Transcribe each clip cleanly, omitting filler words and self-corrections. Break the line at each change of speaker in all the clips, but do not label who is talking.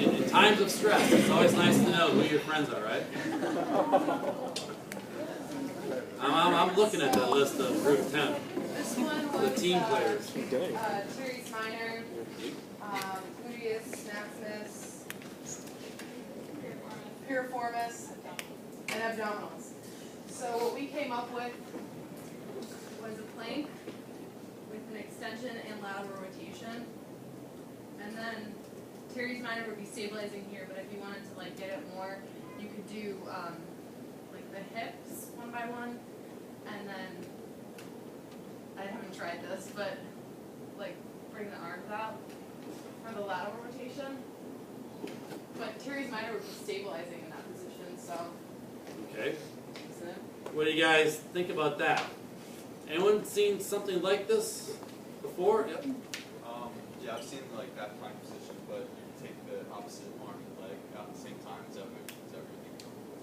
in times of stress, it's always nice to know who your friends are, right? I'm looking at the list of group 10.
This one was
The team players.
Teres Minro, Gluteus Maximus, Piriformis, and Abdominals. So what we came up with was a plank with an extension and lateral rotation. And then Teres Minro would be stabilizing here, but if you wanted to like get it more, you could do like the hips one by one, and then I haven't tried this, but like bring the arms out for the lateral rotation. But Teres Minro would be stabilizing in that position, so.
Okay.
Isn't it?
What do you guys think about that? Anyone seen something like this before? Yep.
Yeah, I've seen like that plank position, but you take the opposite arm and leg out at the same time. Is that everything?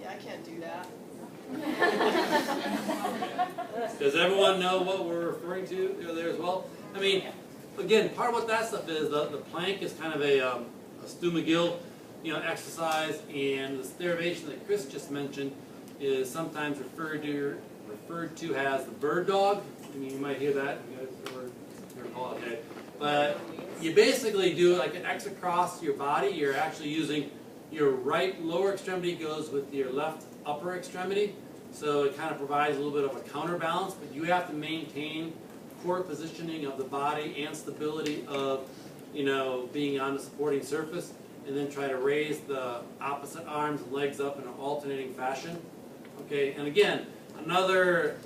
Yeah, I can't do that.
Does everyone know what we're referring to there as well? I mean, again, part of what that stuff is, the plank is kind of a Stu McGill, exercise, and this derivation that Chris just mentioned is sometimes referred to as the bird dog. I mean, you might hear that. You guys ever call it? Okay. But you basically do like an X across your body. You're actually using your right lower extremity goes with your left upper extremity. So it kind of provides a little bit of a counterbalance, but you have to maintain core positioning of the body and stability of, being on the supporting surface, and then try to raise the opposite arms and legs up in an alternating fashion. Okay, and again, another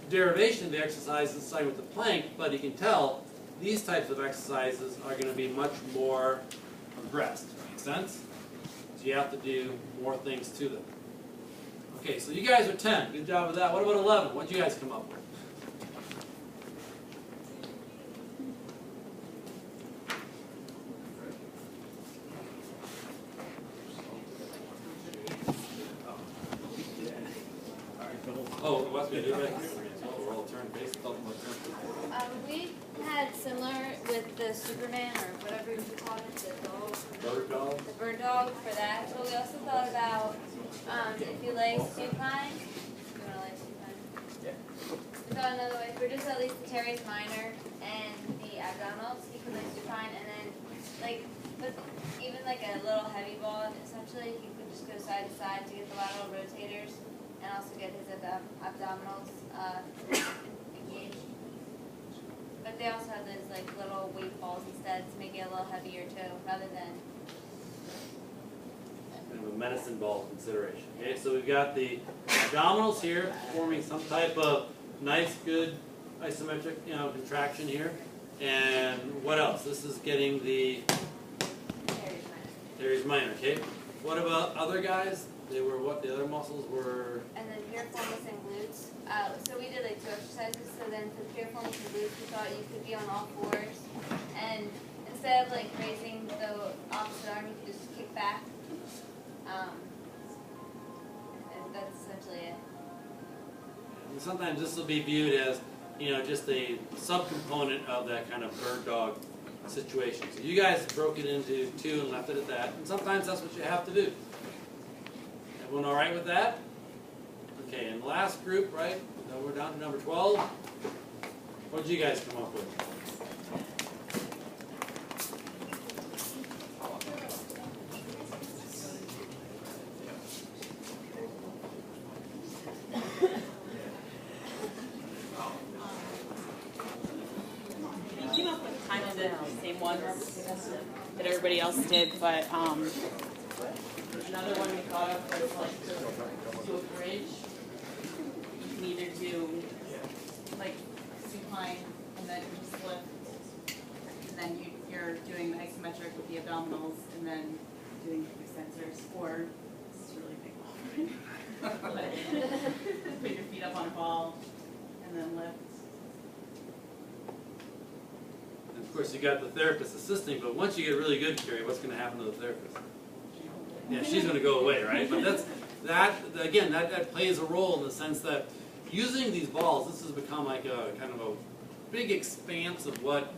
derivation of the exercise is starting with the plank, but you can tell these types of exercises are going to be much more progressed. Make sense? So you have to do more things to them. Okay, so you guys are 10. Good job with that. What about 11? What did you guys come up with? Oh, what's going to do right here? We're all turn based.
We had similar with the Superman, or whatever you call it, the dog.
Bird dog?
The bird dog for that. But we also thought about if you lay supine. You want to lay supine?
Yeah.
We thought another way for just at least the Teres Minro and the abdominals, you could lay supine, and then with even like a little heavy ball, essentially, you could just go side to side to get the lateral rotators, and also get his abdominals engaged. But they also have those like little weight balls instead to make it a little heavier too, rather than
Kind of a medicine ball consideration. Okay, so we've got the abdominals here forming some type of nice, good isometric, contraction here. And what else? This is getting the Teres Minro. Okay. What about other guys? They were what? The other muscles were.
and then piriformis and glutes. So we did like 2 exercises. So then for piriformis and glutes, we thought you could be on all fours, and instead of like raising the opposite arm, you could just kick back. And that's essentially it.
And sometimes this will be viewed as, just a subcomponent of that kind of bird dog situation. So you guys broke it into 2 and left it at that. And sometimes that's what you have to do. Everyone all right with that? Okay, and the last group, right? We're down to number 12. What did you guys come up with?
We came up with kind of the same ones that everybody else did, but another one we thought of was like to do a bridge. You can either do like supine and then just lift, and then you're doing the isometric with the abdominals, and then doing extensors, or this is really big ball. Put your feet up on a ball and then lift.
And of course, you got the therapist assisting, but once you get really good, Carrie, what's going to happen to the therapist? Yeah, she's going to go away, right? But that plays a role in the sense that using these balls, this has become like a kind of a big expanse of what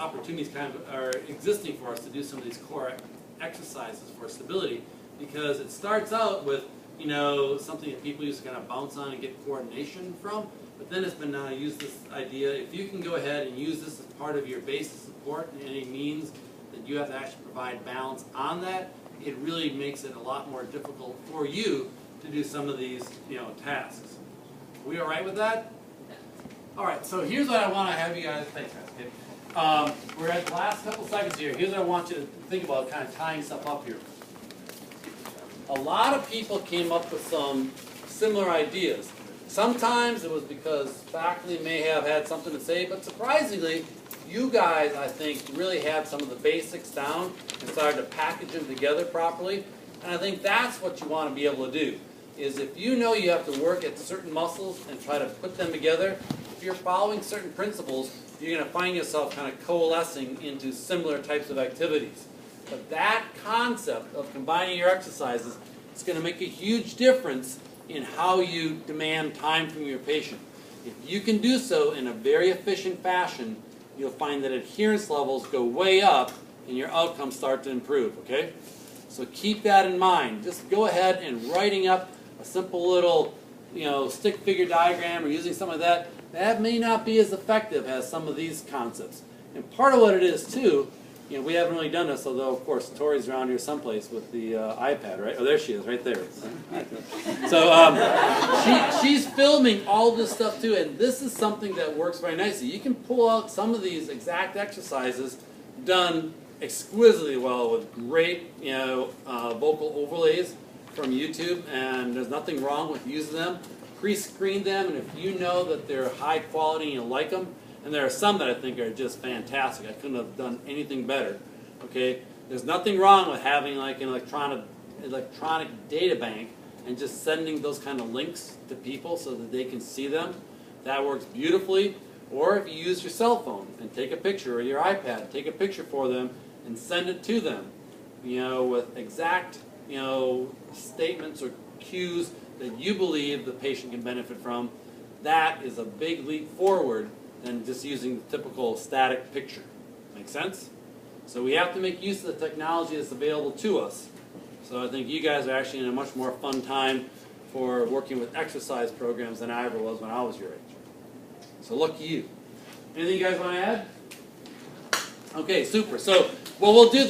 opportunities kind of are existing for us to do some of these core exercises for stability, because it starts out with, you know, something that people used to kind of bounce on and get coordination from, but then it's been used this idea, if you can go ahead and use this as part of your base support in any means that you have to actually provide balance on that, it really makes it a lot more difficult for you to do some of these, you know, tasks. We all right with that? All right, so here's what I want to have you guys, thanks guys, okay. We're at the last couple seconds here. Here's what I want you to think about, kind of tying stuff up here. A lot of people came up with some similar ideas. Sometimes it was because faculty may have had something to say, but surprisingly, you guys, I think, really had some of the basics down and started to package them together properly. And I think that's what you want to be able to do, is if you know you have to work at certain muscles and try to put them together, if you're following certain principles, you're going to find yourself kind of coalescing into similar types of activities. But that concept of combining your exercises is going to make a huge difference in how you demand time from your patient. If you can do so in a very efficient fashion, you'll find that adherence levels go way up and your outcomes start to improve, okay? So keep that in mind. Just go ahead and writing up a simple little, you know, stick figure diagram or using some of that, that may not be as effective as some of these concepts. And part of what it is too, you know, we haven't really done this, although of course Tori's around here someplace with the iPad, right? Oh, there she is, right there. So she's filming all this stuff too, and this is something that works very nicely. You can pull out some of these exact exercises done exquisitely well with great, you know, vocal overlays from YouTube, and there's nothing wrong with using them. Pre-screen them, and if you know that they're high quality and you like them, and there are some that I think are just fantastic. I couldn't have done anything better. Okay, there's nothing wrong with having like an electronic data bank and just sending those kind of links to people so that they can see them. That works beautifully. Or if you use your cell phone and take a picture, or your iPad, take a picture for them and send it to them, you know, with exact, you know, statements or cues that you believe the patient can benefit from. That is a big leap forward than just using the typical static picture. Make sense? So we have to make use of the technology that's available to us. So I think you guys are actually in a much more fun time for working with exercise programs than I ever was when I was your age. So lucky you. Anything you guys want to add? Okay, super. So what we'll do